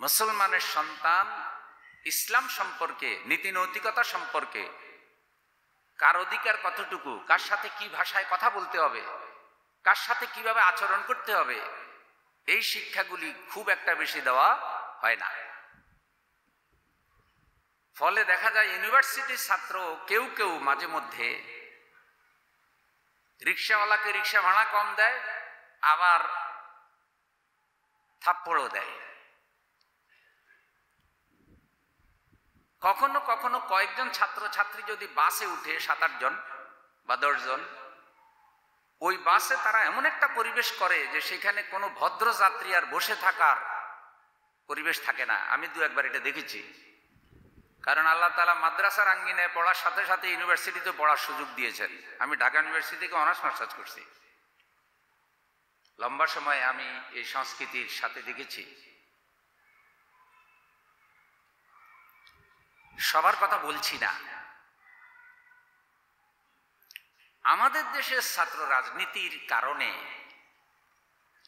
মুসলমানের সন্তান ইসলাম সম্পর্কে, নীতি নৈতিকতা সম্পর্কে, কার অধিকার কতটুকু, কার সাথে কি ভাষায় কথা বলতে হবে, কার সাথে কিভাবে আচরণ করতে হবে, এই শিক্ষাগুলি খুব একটা বেশি দেওয়া হয় না। ফলে দেখা যায় ইউনিভার্সিটির ছাত্র কেউ কেউ মাঝে মধ্যে রিক্সাওয়ালাকে রিক্সা ভাড়া কম দেয়, আবার থাপ্পড়ও দেয়। কখনো কখনো কয়েকজন ছাত্র ছাত্রী যদি বাসে উঠে 7-8 জন বা 10 জন, ওই বাসে তারা এমন একটা পরিবেশ করে যে সেখানে কোনো ভদ্র যাত্রী আর বসে থাকার পরিবেশ থাকে না। আমি 2-1 এটা দেখেছি। কারণ আল্লাহ তাআলা মাদ্রাসার আঙ্গিনায় পড়ার সাথে সাথে ইউনিভার্সিটিতে পড়ার সুযোগ দিয়েছেন। আমি ঢাকা ইউনিভার্সিটি থেকে অনার্স মাস্টার্স করছি। লম্বা সময় আমি এই সংস্কৃতির সাথে দেখেছি। সবার কথা বলছি না। আমাদের দেশের ছাত্র রাজনীতির কারণে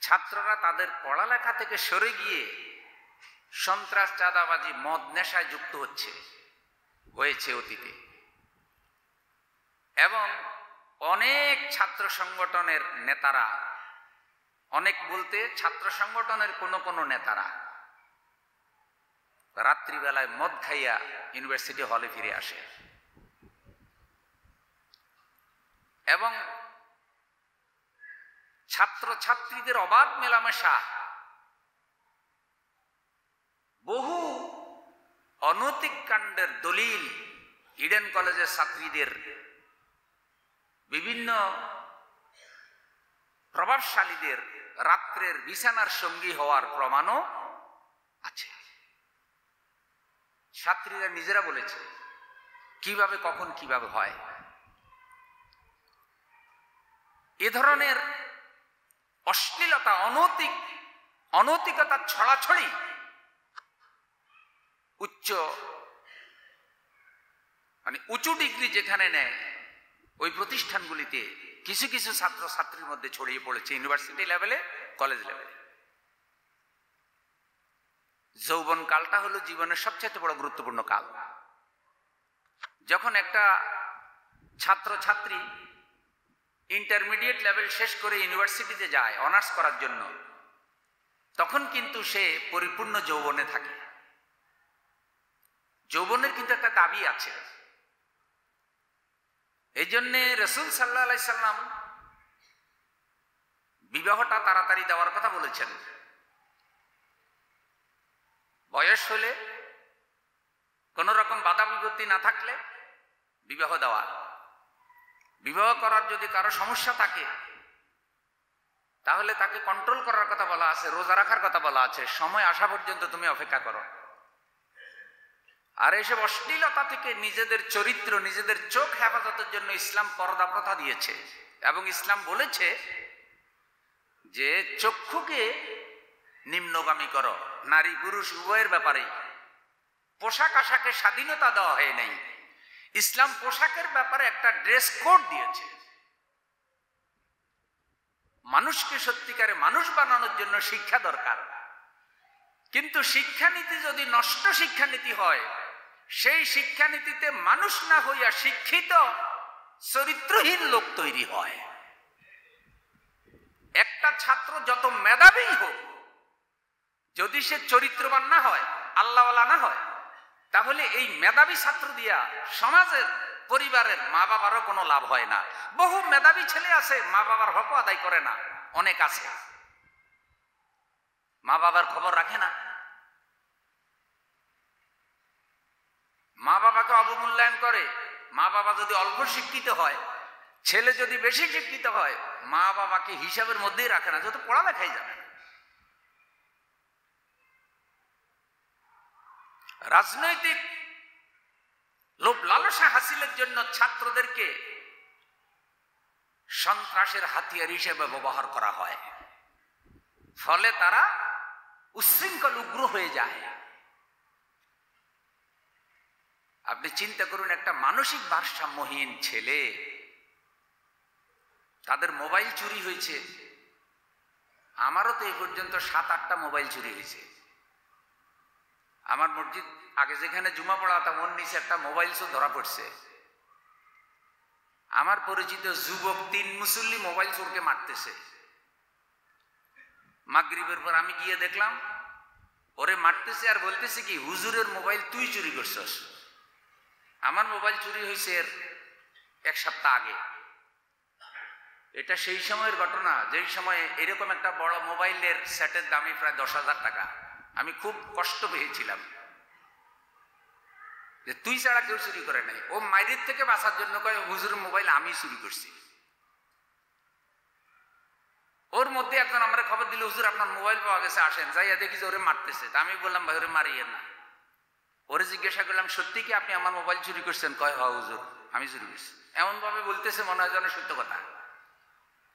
ছাত্ররা তাদের পড়ালেখা থেকে সরে গিয়ে সন্ত্রাস, চাঁদাবাজি, মদ, নেশায় যুক্ত হয়েছে অতীতে। এবং অনেক ছাত্র সংগঠনের নেতারা, অনেক বলতে ছাত্র সংগঠনের কোনো নেতারা রাত্রিবেলায় মদ খাইয়া ইউনিভার্সিটি হলে ফিরে আসে এবং ছাত্র ছাত্রীদের অবাধ মেলামেশা, বহু অনৈতিক কাণ্ডের দলিল, ইডেন কলেজের ছাত্রীদের বিভিন্ন প্রভাবশালীদের রাত্রের বিছানার সঙ্গী হওয়ার প্রমাণও আছে। ছাত্রীরা নিজেরা বলেছে কিভাবে, কখন, কিভাবে হয়। এ ধরনের অশ্লীলতা, অনৈতিকতার ছড়াছড়ি উঁচু ডিগ্রি যেখানে নেয় ওই প্রতিষ্ঠানগুলিতে কিছু কিছু ছাত্র ছাত্রীর মধ্যে ছড়িয়ে পড়েছে, ইউনিভার্সিটি লেভেলে, কলেজ লেভেলে। যৌবন কালটা হলো জীবনের সবচেয়ে বড় গুরুত্বপূর্ণ কাল। যখন একটা ছাত্র ছাত্রী ইন্টারমিডিয়েট লেভেল শেষ করে ইউনিভার্সিটিতে যায় অনার্স করার জন্য, তখন কিন্তু সে পরিপূর্ণ যৌবনে থাকে। যৌবনের কিন্তু একটা দাবি আছে। এই জন্যে রাসূল সাল্লাল্লাহু আলাইহি সাল্লাম বিবাহটা তাড়াতাড়ি দেওয়ার কথা বলেছেন। বয়স হলে, কোন রকম বাধা বিপত্তি না থাকলে বিবাহ দেওয়া। বিবাহ করার যদি কারো সমস্যা থাকে তাহলে তাকে কন্ট্রোল করার কথা বলা আছে, রোজা রাখার কথা বলা আছে, সময় আসা পর্যন্ত তুমি অপেক্ষা করো। আর এইসব অশ্লীলতা থেকে নিজেদের চরিত্র, নিজেদের চোখ হেফাজতের জন্য ইসলাম পর্দা প্রথা দিয়েছে। এবং ইসলাম বলেছে যে চক্ষুকে নিম্নগামী করো, নারী পুরুষ উভয়ের ব্যাপারে। পোশাক আশাকে স্বাধীনতা দেওয়া হয় নাই। ইসলাম পোশাকের ব্যাপারে একটা ড্রেস কোড দিয়েছে। মানুষকে সত্যিকারে মানুষ বানানোর জন্য শিক্ষা দরকার, কিন্তু শিক্ষানীতি যদি নষ্ট শিক্ষানীতি হয়, সেই শিক্ষানীতিতে মানুষ না হইয়া শিক্ষিত চরিত্রহীন লোক তৈরি হয়। একটা ছাত্র যত মেধাবী হোক, যদি সে চরিত্রবান না হয়, আল্লাহওয়ালা না হয়, তাহলে এই মেধাবী ছাত্র দিয়া সমাজের, পরিবারের, মা বাবারও কোনো লাভ হয় না। বহু মেধাবী ছেলে আছে, মা বাবার হক আদায় করে না। অনেক আছে মা বাবার খবর রাখে না, মা বাবাকে অবমূল্যায়ন করে। মা বাবা যদি অল্প শিক্ষিত হয়, ছেলে যদি বেশি শিক্ষিত হয়, মা বাবাকে হিসাবের মধ্যেই রাখে না, যত পড়ালেখাই যাবে। রাজনৈতিক লোভ লালসা হাসিলের জন্য ছাত্রদেরকে সন্ত্রাসের হাতিয়ার হিসেবে ব্যবহার করা হয়। ফলে তারা উচ্ছৃঙ্খল, উগ্র হয়ে যায়। আপনি চিন্তা করুন, একটা মানসিক ভারসাম্যহীন ছেলে, তাদের মোবাইল চুরি হয়েছে। আমারও তো এই পর্যন্ত 7-8টা মোবাইল চুরি হয়েছে। আমার মসজিদ আগে যেখানে জুমা পড়াতাম ওর নিচে একটা মোবাইল চোর ধরা পড়ছে। আমার পরিচিত যুবক 3 মুসল্লি মোবাইল চোরকে মারতেছে। মাগরিবের পর আমি গিয়ে দেখলাম ওরে মারতেছে আর বলতেছে কি, হুজুরের মোবাইল তুই চুরি করছস। আমার মোবাইল চুরি হয়েছে এর 1 সপ্তাহ আগে। এটা সেই সময়ের ঘটনা যেই সময়ে এরকম একটা বড় মোবাইলের সেটের দামই প্রায় 10,000 টাকা। আমি খুব কষ্ট পেয়েছিলাম যে তুই ছাড়া কেউ চুরি করে নাই। ও মাইরের থেকে বাঁচার জন্য কয় হুজুরের মোবাইল আমি চুরি করছি। ওর মধ্যে একজন আমার খবর দিল, হুজুর আপনার মোবাইল পাওয়া গেছে, আসেন। যাইয়া দেখি যে ওরে মারতেছে। তা আমি বললাম ভাই ওরে মারিয়ে না। ওরে জিজ্ঞাসা করলাম সত্যি কি আপনি আমার মোবাইল চুরি করছেন? কয় হ্যাঁ হুজুর আমি চুরি করছি। এমন ভাবে বলতেছে মনে হয় যেন সত্য কথা।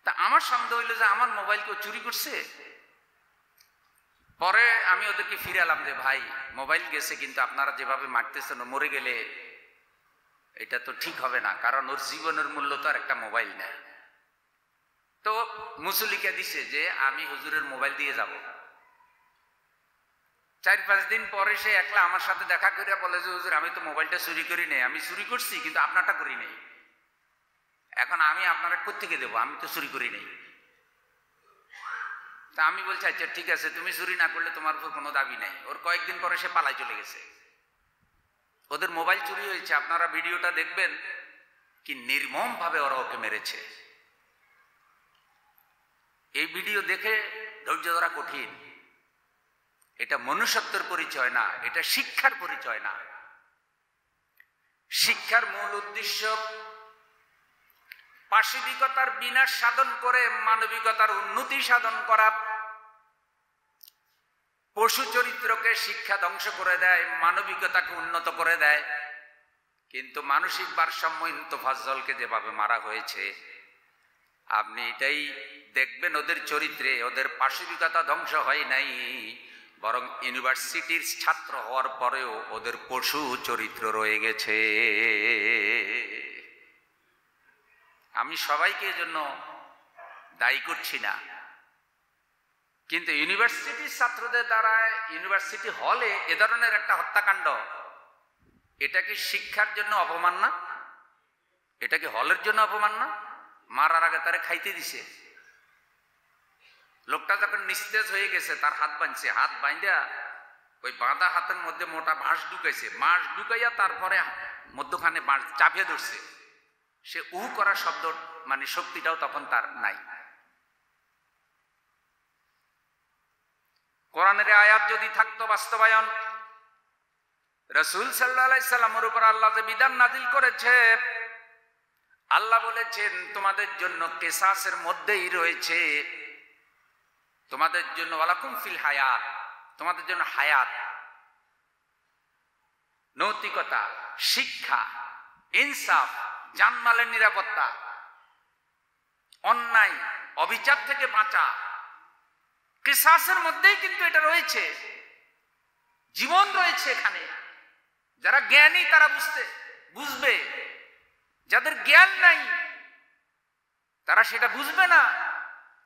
তা আমার সন্দেহ হইল যে আমার মোবাইল কেউ চুরি করছে। পরে আমি ওদেরকে ফিরালাম যে ভাই মোবাইল গেছে, কিন্তু আপনারা যেভাবে মারতেছেন ও মরে গেলে এটা তো ঠিক হবে না, কারণ ওর জীবনের মূল্য তো আর একটা মোবাইল নেই। তো মুসল্লিকে দিছে যে আমি হুজুরের মোবাইল দিয়ে যাব। 4-5 দিন পরে সে একলা আমার সাথে দেখা করে বলে যে হুজুর আমি তো মোবাইলটা চুরি করি নাই, আমি চুরি করছি কিন্তু আপনারটা করি নাই। এখন আমি আপনারা কোত্থেকে দেবো, আমি তো চুরি করি নাই। তা আমি বলছি আচ্ছা ঠিক আছে, তুমি চুরি না করলে তোমার উপর কোনো দাবি নাই। ওর কয়েকদিন পরে সে পালাই চলে গেছে। ওদের মোবাইল চুরি হয়েছে। আপনারা ভিডিওটা দেখবেন কি নির্মম ভাবে ওরা ওকে মেরেছে। এই ভিডিও দেখে ধৈর্য ধরা কঠিন। এটা মনুষ্যত্বের পরিচয় না, এটা শিক্ষার পরিচয় না। শিক্ষার মূল উদ্দেশ্য পাশবিকতার বিনাশ সাধন করে মানবিকতার উন্নতি সাধন করা। পশু চরিত্রকে শিক্ষা ধ্বংস করে দেয়, মানবিকতাকে উন্নত করে দেয়। কিন্তু মানসিক ভারসাম্যহীন তোফাজ্জলকে যেভাবে মারা হয়েছে, আপনি এটাই দেখবেন ওদের চরিত্রে ওদের পাশবিকতা ধ্বংস হয় নাই, বরং ইউনিভার্সিটির ছাত্র হওয়ার পরেও ওদের পশু চরিত্র রয়ে গেছে। আমি সবাইকে এজন্য দায়ী করছি না, কিন্তু ইউনিভার্সিটির ছাত্রদের দ্বারা ইউনিভার্সিটি হলে এ ধরনের একটা হত্যাকাণ্ড, এটা কি শিক্ষার জন্য অপমান না? এটা কি হলের জন্য অপমান না? মারার আগে তারে খাইতে দিছে। লোকটা যখন নিস্তেজ হয়ে গেছে তার হাত বাঁধছে, হাত বাঁধা ওই বাঁধা হাতের মধ্যে মোটা বাঁশ ঢুকাইছে, বাঁশ ঢুকাইয়া তারপরে মধ্যখানে বাঁশ চাপিয়ে ধরছে। সে উহু করার শব্দ মানে শক্তিটাও তখন তার নাই। কোরআনের আয়াত যদি থাকতো বাস্তবায়ন, রাসূল সাল্লাল্লাহু আলাইহি সাল্লামের উপর আল্লাহ যে বিধান নাজিল করেছে, আল্লাহ বলেছেন তোমাদের জন্য কিসাসের মধ্যেই রয়েছে, তোমাদের জন্য ওয়ালাকুম ফিল হায়াত, তোমাদের জন্য হায়াত, নৈতিকতা, শিক্ষা, ইনসাফ, জানমালের নিরাপত্তা, অন্যায় অবিচার থেকে বাঁচা, কিসাসের মধ্যেই কিন্তু এটা রয়েছে। জীবন রয়েছে এখানে। যারা জ্ঞানী তারা বুঝবে, যাদের জ্ঞান নাই তারা সেটা বুঝবে না,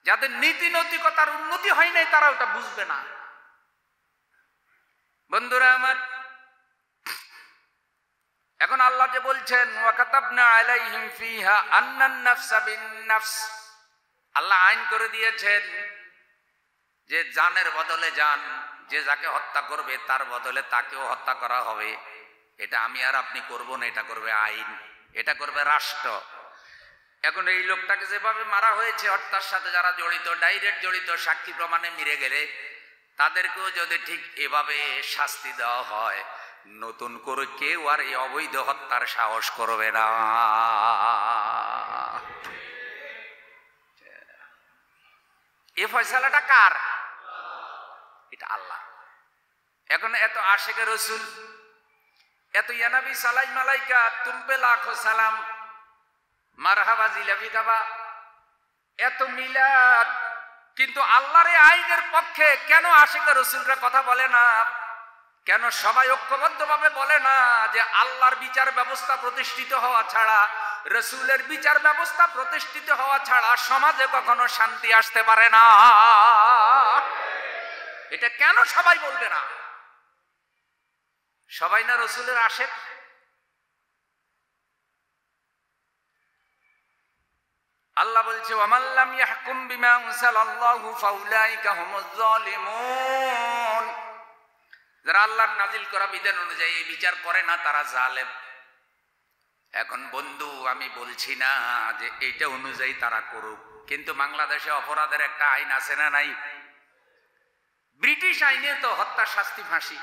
যাদের নীতি নৈতিকতার উন্নতি হয় নাই তারা ওটা বুঝবে না। বন্ধুরা আমার, এখন আল্লাহ যে বলছেন ওয়া কাতাবনা আলাইহিম ফিহা আন্নান নাফসা বিন-নাফস, আল্লাহ আইন করে দিয়েছেন যে জানের বদলে জান, যে যাকে হত্যা করবে তার বদলে তাকেও হত্যা করা হবে। এটা আমি আর আপনি করব না, এটা করবে আইন, এটা করবে রাষ্ট্র। এখন এই লোকটাকে যেভাবে মারা হয়েছে, হত্যার সাথে যারা জড়িত, ডাইরেক্ট জড়িত, সাক্ষী প্রমাণে মেরে গেলে তাদেরকেও যদি ঠিক এভাবে শাস্তি দেওয়া হয়, নতুন করে কেউ আর এই অবৈধ হত্যার সাহস করবে না। এ ফয়সালাটা কার? এটা আল্লাহ। এখন এত আশিকে রসুল, এত ইয়ানবী সালাই মালাইকা তুমপে লাখো সালাম, মারহাবা জিলাপি খাবা, এত মিলাদ, কিন্তু আল্লাহর আইনের পক্ষে কেন আশিকে রসুলরা কথা বলে না? কেন সবাই ঐক্যবদ্ধভাবে বলে না যে আল্লাহর বিচার ব্যবস্থা প্রতিষ্ঠিত হওয়া ছাড়া, রসুলের বিচার ব্যবস্থা প্রতিষ্ঠিত হওয়া ছাড়া সমাজে কখনো শান্তি আসতে পারে না? এটা কেন সবাই বলবে না? সবাই না রসুলের আশেক? আল্লাহ বলছে ওয়ামাল্লাম ইয়াহকুম বিমা আনজালাল্লাহু ফাউলাইকা হুমুজ জালিমুন, যারা আল্লাহর নাজিল করা বিধান অনুযায়ী এই বিচার করে না তারা জালেম। এখন বন্ধু, আমি বলছি না যে এইটা অনুযায়ী তারা করুক, কিন্তু বাংলাদেশে অপরাধের একটা আইন আছে না নাই? ব্রিটিশ আইনে তো হত্যা শাস্তি ফাঁসি।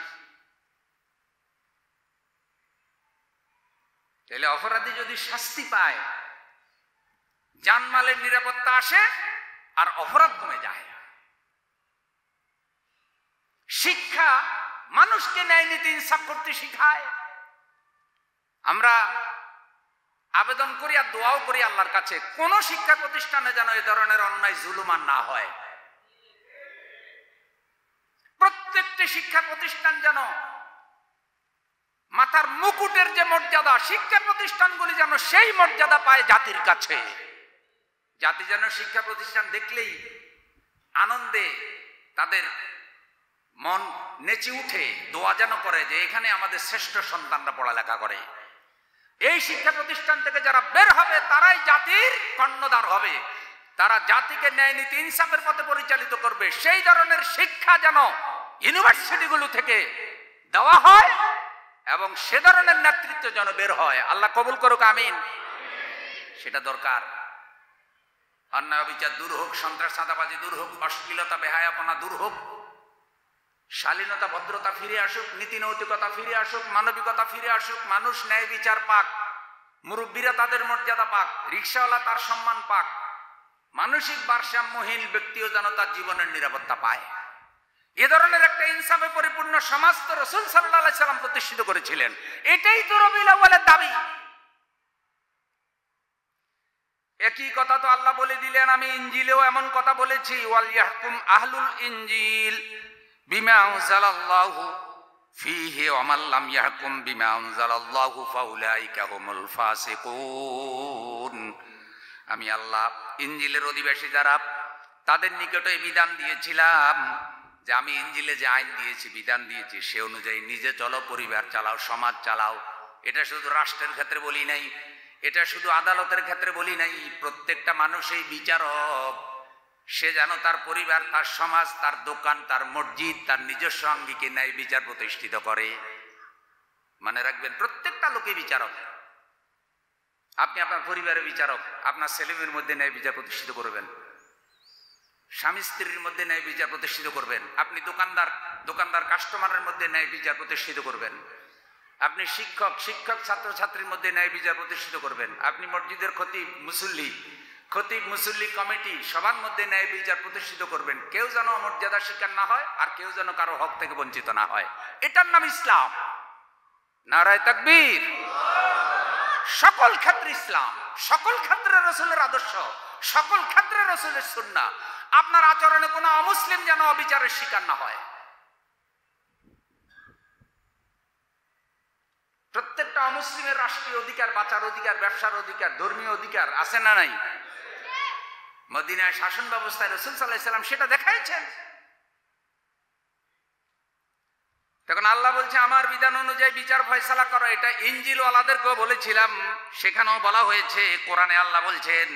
তাহলে অপরাধী যদি শাস্তি পায়, জানমালের নিরাপত্তা আসে আর অপরাধ কমে যায়। শিক্ষা মানুষকে ন্যায় নীতি ইনসাফ করতে শিখায়। আমরা আবেদন করি আর দোয়াও করি আল্লাহর কাছে, কোন শিক্ষা প্রতিষ্ঠানে যেন এই ধরনের অন্যায় জুলুম আর না হয়। প্রত্যেকটি শিক্ষা প্রতিষ্ঠান যেন মাথার মুকুটের যে মর্যাদা, শিক্ষা প্রতিষ্ঠানগুলি যেন সেই মর্যাদা পায় জাতির কাছে। জাতি যেন শিক্ষা প্রতিষ্ঠান দেখলেই আনন্দে তাদের মন নেচে উঠে, দোয়া যেন করে যে এখানে আমাদের শ্রেষ্ঠ সন্তানরা পড়ালেখা করে। এই শিক্ষা প্রতিষ্ঠান থেকে যারা বের হবে তারাই জাতির কর্ণধার হবে, তারা জাতিকে ন্যায় নীতি ইনসাফের পথে পরিচালিত করবে। সেই ধরনের শিক্ষা যেন ইউনিভার্সিটিগুলো থেকে দেওয়া হয় এবং সে ধরনের নেতৃত্ব যেন বের হয়। আল্লাহ কবুল করুক, আমিন। সেটা দরকার। অন্যায় বিচার দূর হোক, সন্ত্রাস চাঁদাবাজি দূর হোক, অশ্লীলতা বেহায়াপনা দূর হোক, শালীনতা ভদ্রতা ফিরে আসুক, নীতি নৈতিকতা ফিরে আসুক, মানবিকতা ফিরে আসুক, মানুষ ন্যায় বিচার পাক, মুরব্বীরা তাদের মর্যাদা পাক, রিকশাওয়ালা তার সম্মান পাক, মানসিক ভারসাম্যহীন ব্যক্তিও যেন তার জীবনের নিরাপত্তা পায়। এ ধরনের একটা ইনসাফে পরিপূর্ণ সমাজ তো রাসূল সাল্লাল্লাহু আলাইহি সাল্লাম প্রতিষ্ঠিত করেছিলেন। এটাই তো রবিউল আউয়ালের দাবি। একই কথা তো আল্লাহ বলে দিলেন, আমি ইনজিলেও এমন কথা বলেছি, ওয়াল ইয়াহকুম আহলুল ইনজিল বিমা আনজালাল্লাহু ফীহি ওয়া মান লাম ইয়াহকুম বিমা আনজালাল্লাহু ফাউলাইকা হুমুল ফাসিকুন। আমি আল্লাহ ইনজিলের অধিবাসী যারা, তাদের নিকটে বিধান দিয়েছিলাম যে আমি ইনজিলে যে আইন দিয়েছি, বিধান দিয়েছি, সে অনুযায়ী নিজে চলো, পরিবার চালাও, সমাজ চালাও। এটা শুধু রাষ্ট্রের ক্ষেত্রে বলি নাই, এটা শুধু আদালতের ক্ষেত্রে বলি নাই। প্রত্যেকটা মানুষ এই বিচারক, সে যেন তার পরিবার, তার সমাজ, তার দোকান, তার মসজিদ, তার নিজস্ব আঙ্গিকে ন্যায় বিচার প্রতিষ্ঠিত করে। মানে রাখবেন, প্রত্যেকটা লোকই বিচারক। আপনি আপনার পরিবারের বিচারক, আপনার ছেলেমেয়ের মধ্যে ন্যায় বিচার প্রতিষ্ঠিত করবেন, স্বামী স্ত্রীর মধ্যে ন্যায় বিচার প্রতিষ্ঠিত করবেন, আপনি দোকানদার কাস্টমারের মধ্যে ন্যায় বিচার প্রতিষ্ঠিত করবেন, আপনি শিক্ষক ছাত্রছাত্রীর মধ্যে ন্যায় বিচার প্রতিষ্ঠিত করবেন, আপনি মসজিদের খতিব মুসল্লি কমিটি সবার মধ্যে ন্যায় বিচার প্রতিষ্ঠিত করবেন। কেউ যেন অমর্যাদার শিকার না হয়, আর কেউ যেন কারো হক থেকে বঞ্চিত না হয়। এটার নাম ইসলাম। নারায়ে তাকবীর। সকল ক্ষেত্রে ইসলাম, সকল ক্ষেত্রে রাসূলের আদর্শ, সকল ক্ষেত্রে রাসূলের সুন্নাহ। আপনার আচরণে কোনো অমুসলিম যেন অবিচারের শিকার না হয়। প্রত্যেকটা অমুসলিমের রাষ্ট্রীয় অধিকার, বাঁচার অধিকার, ব্যবসার অধিকার, ধর্মীয় অধিকার আছে না নাই? মদিনায় শাসন ব্যবস্থায় রাসূল সাল্লাল্লাহু আলাইহি সাল্লাম সেটা দেখাইছেন। তখন আল্লাহ বলছে আমার বিধান অনুযায়ী বিচার ফয়সালা করো। এটা ইনজিল ওয়ালাদেরকেও বলেছিলাম, সেখানেও বলা হয়েছে। কোরআনে আল্লাহ বলছেন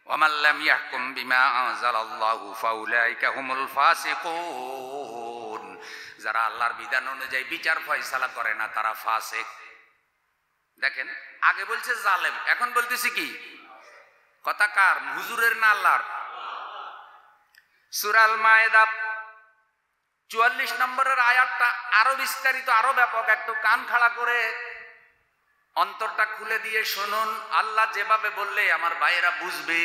ওয়ামান লাম ইয়াহকুম বিমা আনজালাল্লাহু ফাউলাইকা হুমুল ফাসিকুন। যারা আল্লাহর বিধান অনুযায়ী বিচার ফয়সালা করে না তারা ফাসিক। দেখেন, আগে বলছে জালেম, এখন বলতেছি কি? কথা কার? হুজুরের না আল্লাহর? সূরা আল মায়েদা 44 নম্বরের আয়াতটা আরো বিস্তারিত, আরো ব্যাপক। একটু কান খাড়া করে অন্তরটা খুলে দিয়ে শুনুন। আল্লাহ যেভাবে বললে আমার ভাইয়েরা বুঝবে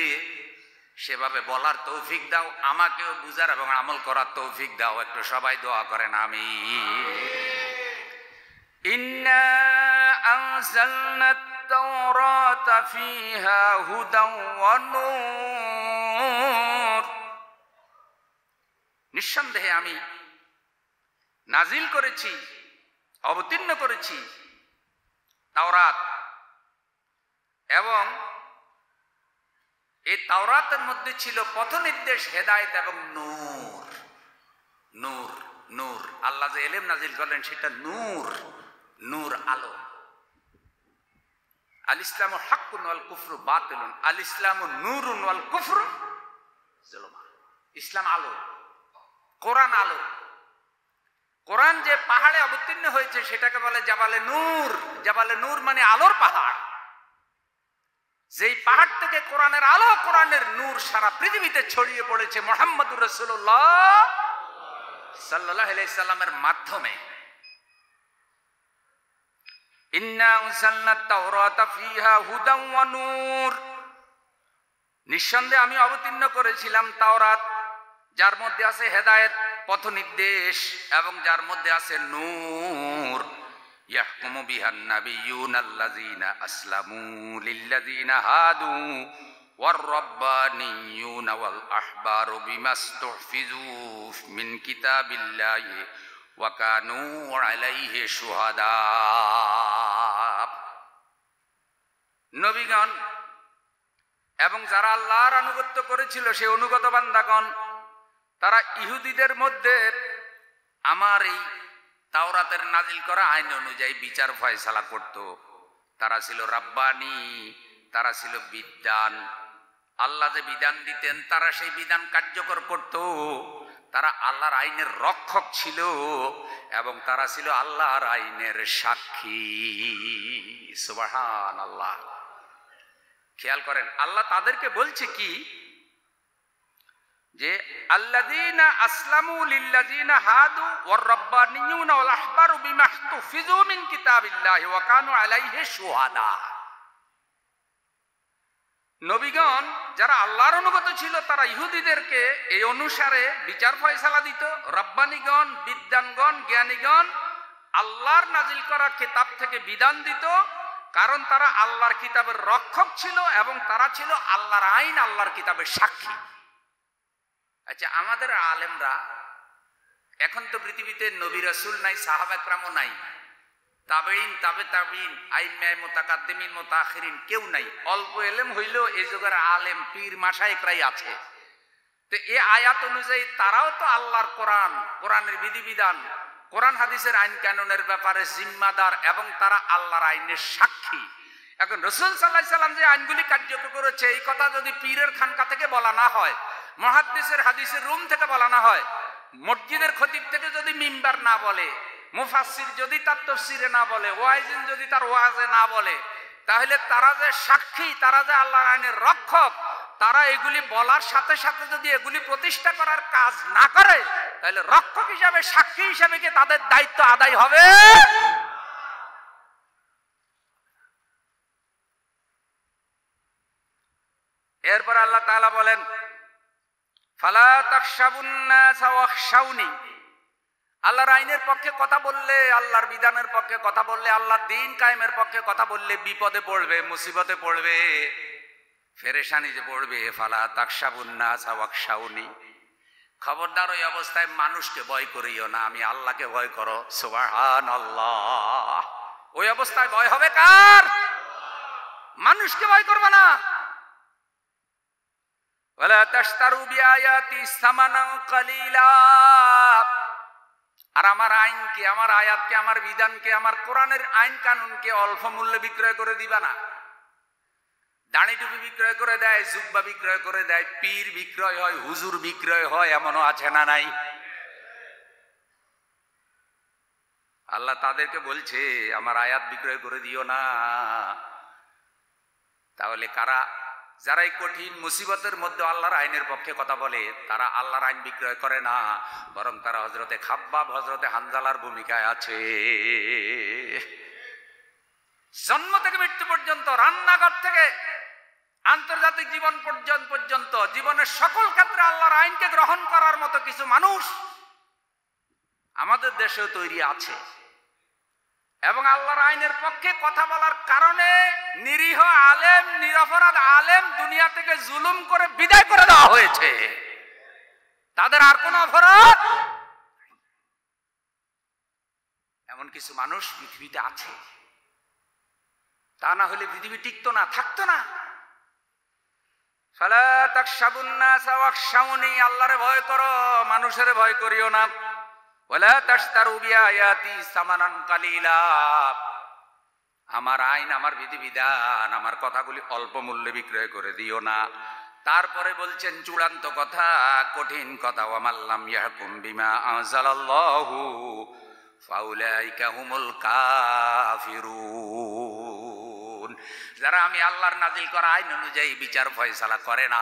সেভাবে বলার তৌফিক দাও, আমাকেও বুঝার এবং আমল করার তৌফিক দাও। একটু সবাই দোয়া করেন আমিন। ইন্না আনজালনাত তাওরাতা ফিহা হুদাও ওয়া নূর। নিঃসন্দেহে আমি নাজিল করেছি, অবতীর্ণ করেছি তাওরাত, এবং এই তাওরাতের মধ্যে ছিল পথ নির্দেশ, হেদায়েত এবং নূর। নূর নূর, আল্লাহ যে ইলম নাজিল করলেন সেটা নূর। নূর আলো। আল ইসলামু হাক্কুন ওয়াল কুফরু বাতিলুন, আল ইসলামু নূরুন ওয়াল কুফরু যুলুমা। ইসলাম আলো, কোরআন আলো। কোরআন যে পাহাড়ে অবতীর্ণ হয়েছে সেটাকে বলে জাবালে নূর। জাবালে নূর মানে আলোর পাহাড়। যেই পাহাড় থেকে কোরআনের আলো, কোরআনের নূর সারা পৃথিবীতে ছড়িয়ে পড়েছে মুহাম্মদুর রাসূলুল্লাহ সাল্লাল্লাহু আলাইহি সাল্লামের মাধ্যমে। ইন্না আনজালনাত তাওরাতা ফিহা হুদান ওয়া নূর, নিঃসন্দেহে আমি অবতীর্ণ করেছিলাম তাওরাত, যার মধ্যে আছে হেদায়েত, পথ নির্দেশ, এবং যার মধ্যে আছে নূর। ইয়াহকুমু বিহান নাবিয়্যুনা আল্লাযীনা আসলামু লিল্লাযীনা হাদু ওয়ার রাব্বানিয়্যুনা ওয়াল আহবারু বিমাস্তুহফিযু মিন কিতাবিল্লাহি ওয়া কানু আলাইহি শুহাদা। নবীগণ এবং যারা আল্লাহর আনুগত্য করেছিল সেই অনুগত বান্দাগণ, তারা ইহুদিদের মধ্যে আমার এই তাওরাতের নাজিল করা আইন অনুযায়ী বিচার ফয়সালা করত। তারা ছিল রাব্বানি, তারা ছিল বিদ্বান। আল্লাহ যে বিধান দিতেন তারা সেই বিধান কার্যকর করত। তারা আল্লাহর আইনের রক্ষক ছিল এবং তারা ছিল আল্লাহর আইনের সাক্ষী। সুবহানাল্লাহ। খেয়াল করেন, আল্লাহ তাদেরকে বলছে কি, যে আল্লাযীনা আসলামু লিল্লাযীনা হাদু ওয়ার রাব্বানিয়্যুনা ওয়াল আহবারু বিমাহতুফিযু মিন কিতাবিল্লাহি ওয়া কানু আলাইহি শুহাদা। নবীগণ যারা আল্লাহর অনুগত ছিল তারা ইহুদিদেরকে এই অনুসারে বিচার ফয়সালা দিত। রাব্বানিগণ, বিদ্বানগণ, জ্ঞানীগণ আল্লাহর নাজিল করা কিতাব থেকে বিধান দিত, কারণ তারা আল্লাহর কিতাবের রক্ষক ছিল এবং তারা ছিল আল্লাহর আইন, আল্লাহর কিতাবের সাক্ষী। আচ্ছা, আমাদের আলেমরা, এখন তো পৃথিবীতে নবী রাসূল নাই, সাহাবা একরামও নাই, তাবেঈন, তাবে তাবেঈন, আইম্মায়ে মুতাকাদ্দিমিন মুতাআখিরিন কেউ নাই। অল্প এলেম হইলেও এই যুগের আলেম পীর মাশায়েখরাই আছে। তো এই আয়াত অনুযায়ী তারাও তো আল্লাহর কোরআন, কোরআনের বিধিবিধান, কোরআন হাদিসের আইন কানুনের ব্যাপারে জিম্মাদার এবং তারা আল্লাহর আইনের সাক্ষী। এখন রাসূল সাল্লাল্লাহু আলাইহি সাল্লাম যে আইনগুলি কার্যকর করেছে এই কথা যদি পীরের খানকা থেকে বলা না হয়, মুহাদ্দিসের হাদিসের রুম থেকে বলা না হয়, মসজিদের খতিব থেকে যদি মিম্বার না বলে, মুফাসসির যদি তার তাফসিরে না বলে, ওয়াইজিন যদি তার ওয়াজে না বলে, তাহলে তারা যে সাক্ষী, তারা যে আল্লাহর আইনের রক্ষক, তারা এগুলি বলার সাথে সাথে যদি এগুলি প্রতিষ্ঠা করার কাজ না করে, তাহলে রক্ষক হিসাবে, সাক্ষী হিসাবে কি তাদের দায়িত্ব আদায় হবে? এরপর আল্লাহ তাআলা বলেন, ফালা তাখশাবুন নাস ওয়াখশাউনি। আল্লাহর আইনের পক্ষে কথা বললে, আল্লাহর বিধানের পক্ষে কথা বললে, আল্লাহর দ্বীন কায়েমের পক্ষে কথা বললে বিপদে পড়বে, মুসিবতে পড়বে, পেরেশানিতে পড়বে। ফালা তাখশাবুন নাস ওয়াখশাউনি, খবরদার ওই অবস্থায় মানুষকে ভয় করিও না, আমি আল্লাহকে ভয় করো। সুবহানাল্লাহ। ওই অবস্থায় ভয় হবে কার? মানুষকে ভয় করবে না। ওয়ালা তাশতারু বিআয়াতি সামানান কালিলা। আর আমার আইনকে, আমার আয়াতকে, আমার বিধানকে, আমার কোরআনের আইন কানুনকে অল্প মূল্যে বিক্রয় করে দিবা না। দাড়ি টুপি বিক্রয় করে দেয়, জুব্বা বিক্রয় করে দেয়, পীর বিক্রয় হয়, হুজুর বিক্রয় হয়, এমনও আছে না নাই? আল্লাহ তাদেরকে বলছে আমার আয়াত বিক্রয় করে দিও না। তাহলে কারা? যারা এই কঠিন মুসিবতের মধ্যে আল্লাহর আইনের পক্ষে কথা বলে, তারা আল্লাহর আইন বিক্রয় করে না, বরং তারা হযরতে খাব্বাব, হযরতে হানজালার ভূমিকায় আছে। জন্ম থেকে মৃত্যু পর্যন্ত, রান্নাঘর থেকে আন্তর্জাতিক জীবন পর্যন্ত জীবনের সকল ক্ষেত্রে আল্লাহর আইনকে গ্রহণ করার মতো কিছু মানুষ আমাদের দেশেও তৈরি আছে। এবং আল্লাহর আইনের পক্ষে কথা বলার কারণে নিরীহ আলেম, নিরপরাধ আলেম দুনিয়া থেকে জুলুম করে বিদায় করে দেওয়া হয়েছে। তাদের আর কোনো অপরাধ, এমন কিছু মানুষ পৃথিবীতে আছে। তা না হলে পৃথিবী টিকতো না, থাকতো না। ফালা তাখশাবুন নাস ওয়াখশাউনি, আল্লাহরে ভয় করো, মানুষের ভয় করিও না। ওয়ালা তাশতারু বিআয়াতি সামানান কালিলা, আমার আইন, আমার বিধিবিধান, আমার কথাগুলি অল্প মূল্যে বিক্রয় করে দিও না। তারপরে বলছেন চূড়ান্ত কথা, কঠিন কথা, ওয়ামাল্লাম ইয়াহকুম বিমা আনজালাল্লাহু ফাউলাইকা হুমুল কাফিরুন, যারা আমি আল্লাহর নাজিল করা আইন অনুযায়ী বিচার ফয়সালা করে না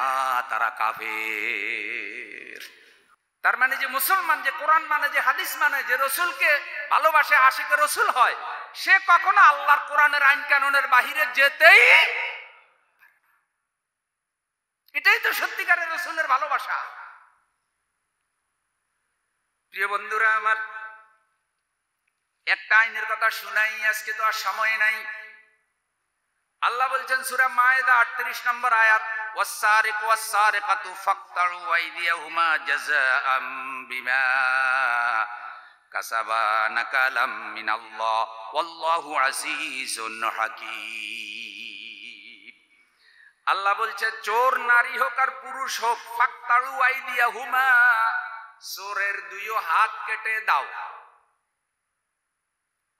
তারা কাফের। তার মানে যে মুসলমান, যে কোরআন মানে, যে হাদিস মানে, যে রসুলকে ভালোবাসে, আশিকে রসুল হয়, সে কখনো আল্লাহর কোরআনের আইন কানুনের বাহিরে যেতেই, এটাই তো সত্যিকারের রসুলের ভালোবাসা। প্রিয় বন্ধুরা আমার, একটা আইনের কথা শুনাই, আজকে তো আর সময় নাই। আল্লাহ বলছেন সূরা মায়েদা 38 নম্বর আয়াত, ওয়াস-সারিকু ওয়াস-সারিকাতু ফাকতাউ আইদিয়াহুমা জাযাআম বিমা কাসাবা নাকালাম মিনাল্লাহ ওয়াল্লাহু আসিজুন হাকীম। আল্লাহ বলছে চোর নারী হোক আর পুরুষ হোক, ফাকতাউ আইদিয়াহুমা, চোরের দুইও হাত কেটে দাও।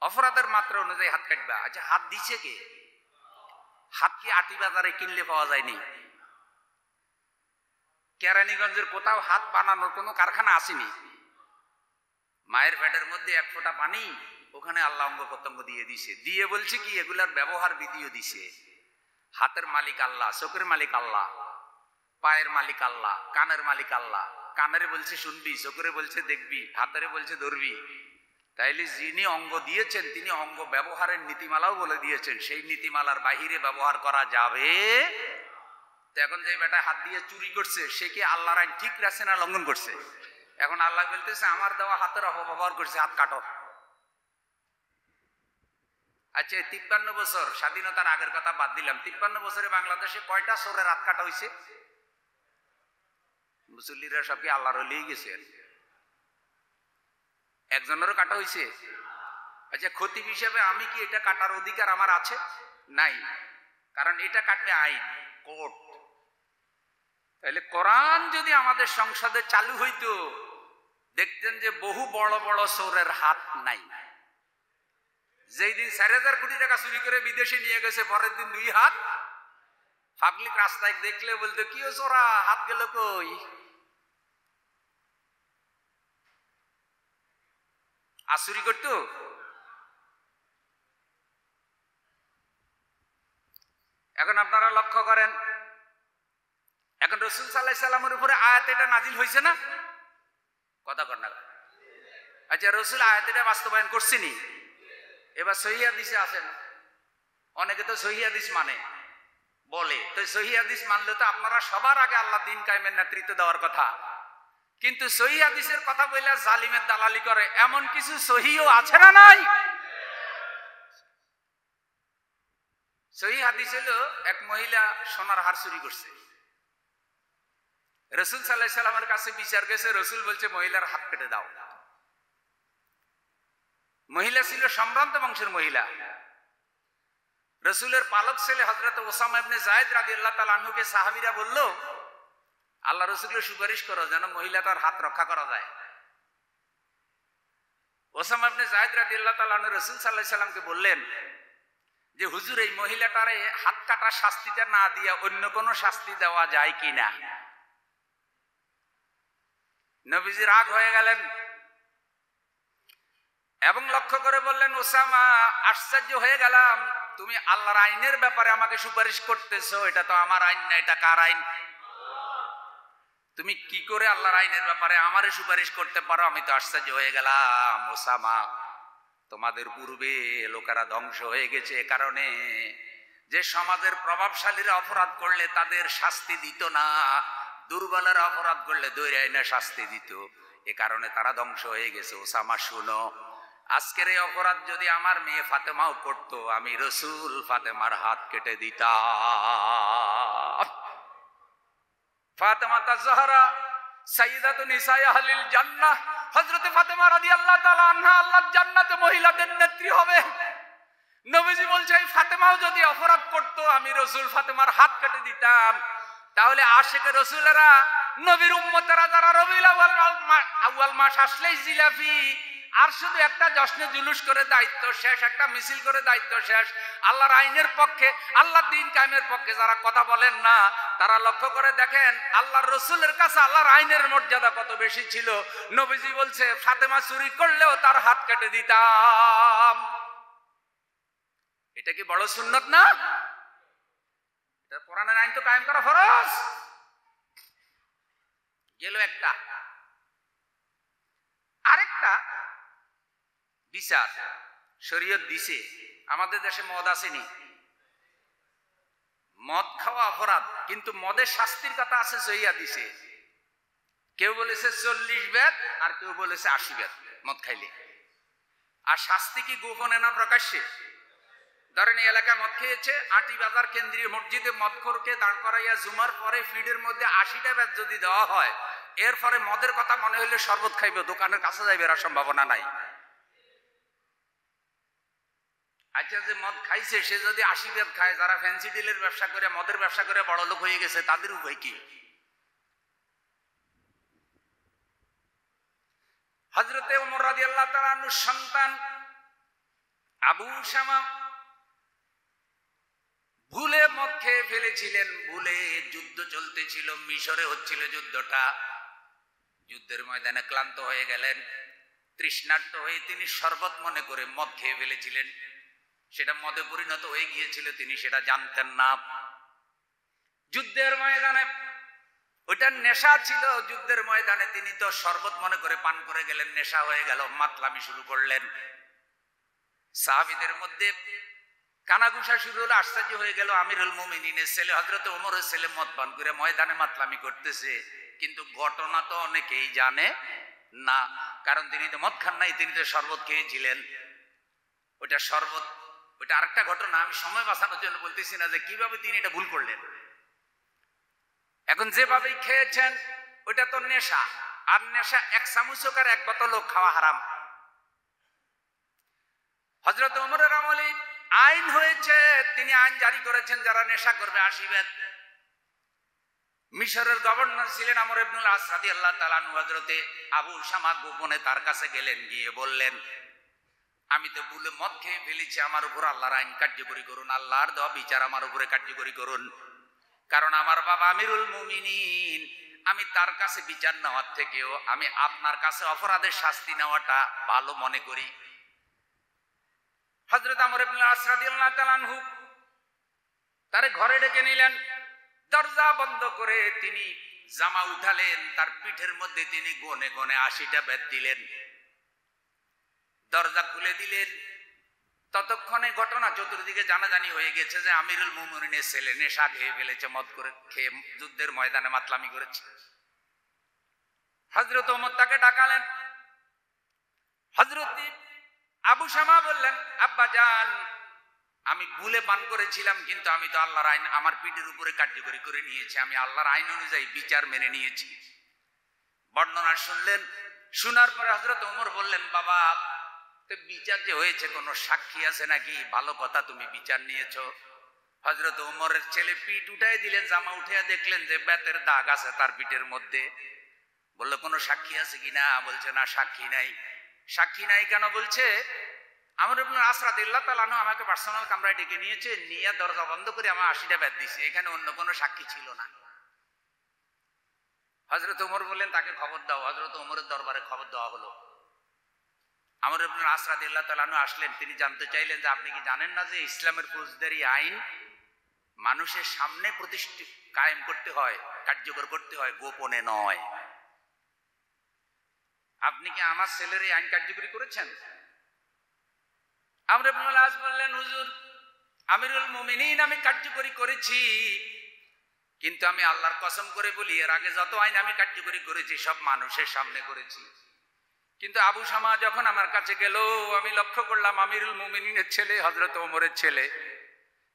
অপরাধের মাত্রা অনুযায়ী হাত কাটবা। আচ্ছা, হাত দিছে কে? হাত কি আটি বাজারে কিনলে পাওয়া যায়নি? কেরানীগঞ্জের কোথাও হাত বানানোর কোনো কারখানা আসেনি। মায়ের পেটের মধ্যে এক ফোঁটা পানি, ওখানে আল্লাহ অঙ্গ প্রত্যঙ্গ দিয়ে দিছে, দিয়ে বলছে কি এগুলার ব্যবহার বিধিও দিছে। হাতের মালিক আল্লাহ, চোখের মালিক আল্লাহ, পায়ের মালিক আল্লাহ, কানের মালিক আল্লাহ। কানের বলছে শুনবি, চোখের বলছে দেখবি, হাতের বলছে ধরবি। তাইলে যিনি অঙ্গ দিয়েছেন তিনি অঙ্গ ব্যবহারের নীতিমালাও বলে দিয়েছেন, সেই নীতিমালার বাহিরে ব্যবহার করা যাবে। তো এখন যে বেটা হাত দিয়ে চুরি করছে, সে কি আল্লাহর আইন ঠিক রাখছে না লঙ্ঘন করছে? এখন আল্লাহ বলতেছে আমার দেওয়া হাতের অপব্যবহার করছে, হাত কাটো। আচ্ছা, 53 বছর স্বাধীনতার আগের কথা বাদ দিলাম, 53 বছরে বাংলাদেশে কয়টা চোরের হাত কাটা হয়েছে? মুসল্লিরা সব কি আল্লাহর লিয়ে গেছে? একজনেরও কাটা হয়েছে? আচ্ছা, খতিব হিসেবে আমি কি এটা কাটার অধিকার আমার আছে? নাই, কারণ এটা কাটবে আইন, কোর্ট। তাহলে কোরআন যদি আমাদের সংসদে চালু হইতো, দেখতেন যে বহু বড় বড় চোরের হাত নাই। যেই দিন 4000 কোটি টাকা চুরি করে বিদেশে নিয়ে গেছে, পরের দিন 2 হাত। পাবলিক রাস্তায় দেখলে বলতো কি ও চোরা, হাত গেল কই? আসুরি করতো। এখন আপনারা লক্ষ্য করেন, এখন রাসূল সাল্লাল্লাহু আলাইহি সাল্লামের উপরে আয়াত এটা নাজিল হয়েছে না? কথা কর না। আচ্ছা, রাসূল আয়াত এটা বাস্তবায়ন করছেনি? এবার সহিহ হাদিসে আছেন, অনেকে তো সহিহ হাদিস মানে বলে, তো সহিহ হাদিস মানলে তো আপনারা সবার আগে আল্লাহ দিন কায়েমের নেতৃত্ব দেওয়ার কথা। কিন্তু সহিহ হাদিসের কথা বলে জালিমের দালালি করে এমন কিছু সহিহ আছে না নাই? সহিহ হাদিস হলো এক মহিলা সোনার হার চুরি করছে, রাসূল সাল্লাল্লাহু আলাইহি সাল্লামের কাছে বিচার গেছে, রাসূল বলছে মহিলার হাত কেটে দাও। মহিলা ছিল সম্ভ্রান্ত বংশের মহিলা। রাসূলের পালক ছেলে হযরত ওসামা ইবনে যায়েদ রাদিয়াল্লাহু তাআলা আনহুকে সাহাবীরা বলল, আল্লাহ রাসূলের সুপারিশ করো যেন মহিলাটার হাত রক্ষা করা যায়। ওসামা ইবনে যায়েদ রাদিয়াল্লাহু তাআলা আনহু রাসূল সাল্লাল্লাহু আলাইহি সাল্লামকে বললেন যে হুজুর, এই মহিলাটারে হাত কাটার শাস্তিটা না দিয়া অন্য কোনো শাস্তি দেওয়া যায় কিনা? নবীজি রাগ হয়ে গেলেন এবং লক্ষ্য করে বললেন, ওসামা, আশ্চর্য হয়ে গেলাম, তুমি আল্লাহর আইনের ব্যাপারে আমাকে সুপারিশ করতেছো, এটা তো আমার আইন না, এটা কার আইন? তুমি কি করে আল্লাহর আইনের ব্যাপারে আমারে সুপারিশ করতে পারো? আমি তো আশ্চর্য হয়ে গেলাম। ওসামা, তোমাদের পূর্বে লোকেরা ধ্বংস হয়ে গেছে এ কারণে যে সমাজের প্রভাবশালীরা অপরাধ করলে তাদের শাস্তি দিত না, দুর্বলেরা অপরাধ করলে ধরে এনে শাস্তি দিত, এ কারণে তারা ধ্বংস হয়ে গেছে। ওসামা শুনো, আজকের এই অপরাধ যদি আমার মেয়ে ফাতেমাও করতো, আমি রাসূল ফাতেমার হাত কেটে দিতাম। ফাতেমা তাজহারা সাইয়্যিদাতু নিসায়ে আহলিল জান্নাহ, হযরত ফাতেমা রাদিয়াল্লাহু তাআলা আনহা আল্লাহর জান্নাতে মহিলাদের নেত্রী হবে। নবীজি বলছে এই ফাতেমাও যদি অপরাধ করতো, আমি রাসূল ফাতেমার হাত কেটে দিতাম। তাহলে আশিকে রাসূলেরা নবীর উম্মতেরা যারা রবিউল আউয়াল মাস আসলেই জিলাপি, আর শুধু একটা জশ্নে জুলুস করে দায়িত্ব শেষ, একটা মিছিল করে দায়িত্ব শেষ। আল্লাহর আইনের পক্ষে, আল্লাহর দ্বীন কায়েমের পক্ষে যারা কথা বলেন না, তারা লক্ষ্য করে দেখেন আল্লাহর রসুলের কাছে আল্লাহর আইনের মর্যাদা কত বেশি ছিল। নবীজি বলছে ফাতেমা চুরি করলেও তার হাত কেটে দিতাম। এটা কি বড় সুন্নত না? এটা কোরআনের আইন তো কায়েম করা ফরজ। গেল একটা। আরেকটা বিচার শরীয়ত দিছে, আমাদের দেশে মদ আসেনি, মদ খাওয়া অপরাধ, কিন্তু মদের শাস্তির কথা আছে সহিয়া দিছে। কেউ বলেছে 40 বেত, আর কেউ বলেছে 80 বেত মদ খাইলে। আর শাস্তি কি গোপনে না প্রকাশ্যে? ধরেন এই এলাকায় মদ খেয়েছে, আটি বাজার কেন্দ্রীয় মসজিদে মদখোরকে দাঁড় করাইয়া জুমার পরে ফিডের মধ্যে 80টা বেত যদি দেওয়া হয়, এরপরে মদের কথা মনে হইলে শরবত খাইবে, দোকানের কাছে যাইবে, এর সম্ভাবনা নাই। আচ্ছা, যে মদ খাইছে সে যদি 80 বেত খায়, যারা ফ্যান্সি ডিলের ব্যবসা করে, মদের ব্যবসা করে বড় লোক হয়ে গেছে, তাদের উপায় কি? হযরতে ওমর রাদিয়াল্লাহু তাআলা আনহুর সন্তান আবু শামা ভুলে মদ খেয়ে ফেলেছিলেন। ভুলে যুদ্ধ চলতেছিল, মিশরে হচ্ছিল যুদ্ধটা। যুদ্ধের ময়দানে ক্লান্ত হয়ে গেলেন, তৃষ্ণার্ত হয়ে তিনি শরবত মনে করে মদ খেয়ে ফেলেছিলেন। সেটা মদে পরিণত হয়ে গিয়েছিল, তিনি সেটা জানতেন না। যুদ্ধের ময়দানে ওইটা নেশা ছিল, যুদ্ধের ময়দানে তিনি তো শরবত মনে করে পান করে গেলেন, নেশা হয়ে গেল, মাতলামি শুরু করলেন। সাহাবীদের মধ্যে কানাঘুষা শুরু হলো, আশ্চর্য হয়ে গেল। আমিরুল মুমিনিনের ছেলে হযরত ওমরের ছেলে মদ পান করে ময়দানে মাতলামি করতেছে, কিন্তু ঘটনা তো অনেকেই জানে না, কারণ তিনি তো মদ খান নাই, তিনি তো শরবত খেয়েছিলেন। ওইটা শরবত, ওইটা আরেকটা ঘটনা, আমি সময় বাঁচানোর জন্য বলতেছি না যে কিভাবে তিনি এটা ভুল করলেন। এখন যেভাবেই খেয়েছেন ওইটা তো নেশা, আর নেশা এক চামচক আর এক বোতলও খাওয়া হারাম। হযরত ওমরের আমলে আইন হয়েছে, তিনি আইন জারি করেছেন যারা নেশা করবে 80 বেত। মিশরের গভর্নর ছিলেন আমর ইবনুল আস রাদিয়াল্লাহু তাআলা আনহু। হযরতে আবু শামা গোপনে তার কাছে গেলেন, গিয়ে বললেন আমি তো ভুলে মদ খেয়ে ফেলেছি, আমার উপর আল্লাহর আইন কার্যকরী করুন, আল্লাহর দেওয়া বিচার আমার উপরে কার্যকরী করুন। কারণ আমার বাবা আমিরুল মুমিনিন, আমি তার কাছে বিচার নেওয়ার থেকেও আমি আপনার কাছে অপরাধের শাস্তি নেওয়াটা ভালো মনে করি। হযরত আমর ইবনুল আস রাদিয়াল্লাহু তাআলা আনহু তারে ঘরে ডেকে নিলেন, দরজা বন্ধ করে তিনি জামা উঠালেন, তার পিঠের মধ্যে তিনি গনে গনে 80টা বেত দিলেন, দরজা খুলে দিলেন। ততক্ষণে ঘটনা চতুর্দিকে জানাজানি হয়ে গেছে যে আমিরুল মুমিনিনের ছেলে নেশা খেয়ে ফেলেছে, মদ করে খেয়ে যুদ্ধের ময়দানে মাতলামি করেছে। হযরত ওমর তাকে ডাকালেন। হযরত আবু শামা বললেন, আব্বা জান, আমি ভুলে পান করেছিলাম, কিন্তু আমি তো আল্লাহর আইন আমার পিঠের উপরে কার্যকরী করে নিয়েছি, আমি আল্লাহর আইন অনুযায়ী বিচার মেনে নিয়েছি। বর্ণনা শুনলেন, শোনার পরে হযরত ওমর বললেন, বাবা বিচার যে হয়েছে কোনো সাক্ষী আছে নাকি? ভালো কথা, তুমি বিচার নিয়েছো। হযরত ওমরের ছেলে পিঠ উঠাই দিলেন, জামা উঠিয়ে দেখলেন যে বেতের দাগ আছে তার পিঠের মধ্যে। বললো কোনো সাক্ষী আছে কিনা? বলছে না, সাক্ষী নাই। সাক্ষী নাই কেন? বলছে আমর ইবনুল আস রাদিয়াল্লাহু তাআলা আনহু আমাকে পার্সোনাল কামরায় ডেকে নিয়েছে, নিয়ে দরজা বন্ধ করে আমার 80টা বেত দিয়েছে, এখানে অন্য কোনো সাক্ষী ছিল না। হযরত ওমর বললেন তাকে খবর দাও। হযরত ওমরের দরবারে খবর দেওয়া হলো। আমর ইবনুল আস রাদিয়াল্লাহু তাআলা আনহু আসলেন, তিনি জানতে চাইলেন যে আপনি কি জানেন না যে ইসলামের ফৌজদারি আইন মানুষের সামনে প্রতিষ্ঠিত কায়েম করতে হয়, কার্যকর করতে হয়, গোপনে নয়। আপনি কি আমার ছেলের এই আইন কার্যকরী করেছেন? আমর ইবনুল আস বললেন, হুজুর আমিরুল মুমিনিন, আমি কার্যকরী করেছি, কিন্তু আমি আল্লাহর কসম করে বলি এর আগে যত আইন আমি কার্যকরী করেছি সব মানুষের সামনে করেছি। কিন্তু আবু শামা যখন আমার কাছে গেল, আমি লক্ষ্য করলাম আমিরুল মুমিনিনের ছেলে হযরত ওমরের ছেলে,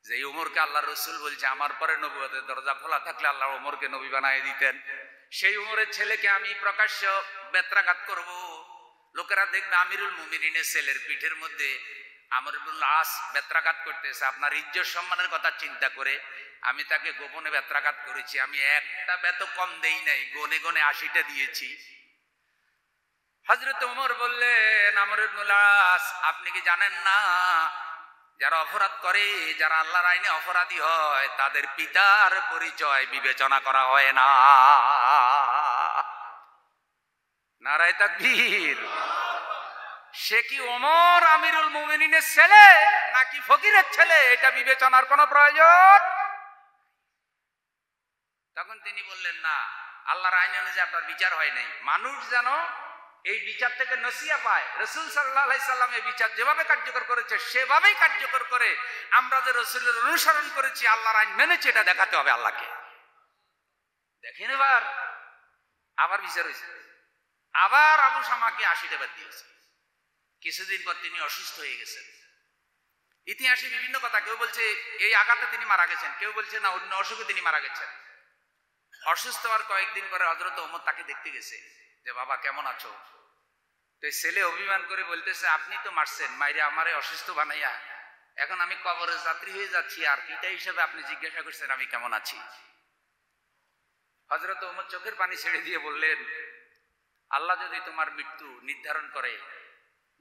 যে ওমরকে আল্লাহর রাসূল বলছে আমার পরে নবুয়তের দরজা খোলা থাকলে আল্লাহ ওমরকে নবী বানিয়ে দিতেন, সেই ওমরের ছেলেকে আমি প্রকাশ্য বেত্রাঘাত করব, লোকেরা দেখবে আমিরুল মুমিনিনের ছেলের পিঠের মধ্যে আমর ইবনুল আস বেত্রাঘাত করতেছে, আপনার ইজ্জত সম্মানের কথা চিন্তা করে আমি তাকে গোপনে বেত্রাঘাত করেছি, আমি একটা বেত কম দেই নাই, গনে গনে 80টা দিয়েছি। হযরত ওমর বললেন, আমর ইবনুল আস আপনি কি জানেন না, যারা অপরাধ করে, যারা আল্লাহর আইনে অপরাধী হয়, তাদের পিতার পরিচয় বিবেচনা করা হয় না। নারায়ে তাকবীর। সে কি ওমর আমিরুল মুমিনিনের ছেলে নাকি ফকিরের ছেলে, এটা বিবেচনার কোনো প্রয়োজন? তখন তিনি বললেন, না, আল্লাহর আইন অনুযায়ী আপনার বিচার হয় নাই, মানুষ যেন এই বিচার থেকে নসিয়া পায়। রাসূল সাল্লাল্লাহু আলাইহি সাল্লাম এই বিচার যেভাবে কার্যকর করেছে সেভাবেই কার্যকর করে আমরা যে রাসূলের অনুসরণ করেছি, আল্লাহর আইন মেনেছি, এটা দেখাতে হবে আল্লাহকে। দেখেন আবার বিচার হয়েছে, আবার আবু শামাকে 80টা বাদ দিয়েছে। কিছুদিন পর তিনি অসুস্থ হয়ে গেছেন। ইতিহাসে বিভিন্ন কথা, কেউ বলছে এই আঘাতে তিনি মারা গেছেন, কেউ বলছে না অন্য অসুখে তিনি মারা গেছেন। অসুস্থ হওয়ার কয়েকদিন পরে হযরত ওমর তাকে দেখতে গেছে যে বাবা কেমন আছো। তো ছেলে অভিমান করে বলতেছে, আপনি তো মারছেন, মাইরে আমারে অসুস্থ বানাইয়া, এখন আমি কবরের যাত্রী হয়ে যাচ্ছি, আর পিতা হিসেবে আপনি জিজ্ঞাসা করছেন আমি কেমন আছি। হযরত ওমর চোখের পানি ছেড়ে দিয়ে বললেন, আল্লাহ যদি তোমার মৃত্যু নির্ধারণ করে,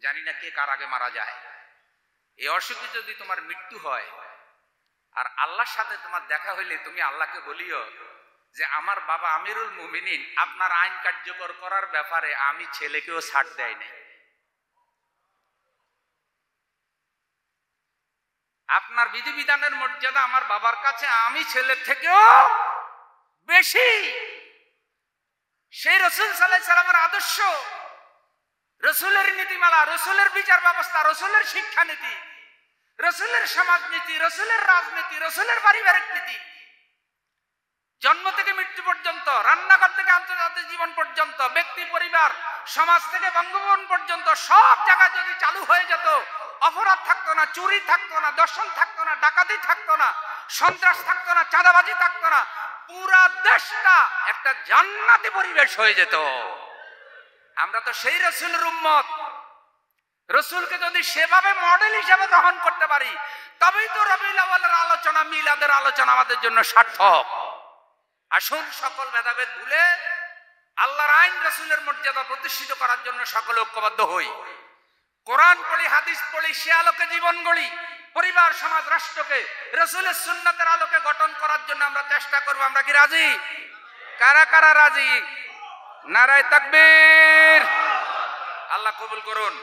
জানি না কে কার আগে মারা যায়, এই অসুখে যদি তোমার মৃত্যু হয় আর আল্লাহর সাথে তোমার দেখা হইলে তুমি আল্লাহকে বলিও যে আমার বাবা আমিরুল মুমিনিন আপনার আইন কার্যকর করার ব্যাপারে আমি ছেলেকেও ছাড় দেয় নাই, আপনার বিধিবিধানের মর্যাদা আমার বাবার কাছে আমি ছেলের থেকেও বেশি। সেই রাসূল সাল্লাল্লাহু আলাইহি সাল্লামের আদর্শ, রাসূলের নীতিমালা, রাসূলের বিচার ব্যবস্থা, রাসূলের শিক্ষানীতি, রাসূলের সমাজনীতি, রাসূলের রাজনীতি, রাসূলের পারিবারিক নীতি, জন্ম থেকে মৃত্যু পর্যন্ত, রান্নাঘর থেকে আন্তর্জাতিক জীবন পর্যন্ত, ব্যক্তি পরিবার সমাজ থেকে বঙ্গভবন পর্যন্ত সব জায়গায় যদি চালু হয়ে যেত, অপরাধ থাকতো না, চুরি থাকতো না, দর্শন থাকতো না, ডাকাতি থাকতো না, সন্ত্রাস থাকতো না, চাঁদাবাজি থাকতো না, পুরা দেশটা একটা জান্নাতি পরিবেশ হয়ে যেত। আমরা তো সেই রাসূলের উম্মত। রাসূলকে যদি সেভাবে মডেল হিসেবে গ্রহণ করতে পারি, তবেই তো রবিউল আউয়ালের আলোচনা, মিলাদের আলোচনা আমাদের জন্য সার্থক। আসুন সকল ভেদাভেদ ভুলে আল্লাহর আইন, রাসূলের মর্যাদা প্রতিষ্ঠিত করার জন্য সকলে ঐক্যবদ্ধ হই। কোরআন পড়ি, হাদিস পড়ি, সে আলোকে জীবন গড়ি। পরিবার, সমাজ, রাষ্ট্রকে রাসূলের সুন্নাতের আলোকে গঠন করার জন্য আমরা চেষ্টা করব। আমরা কি রাজি? কারা কারা রাজি? নারায়ে তাকবীর। আল্লাহ কবুল করুন।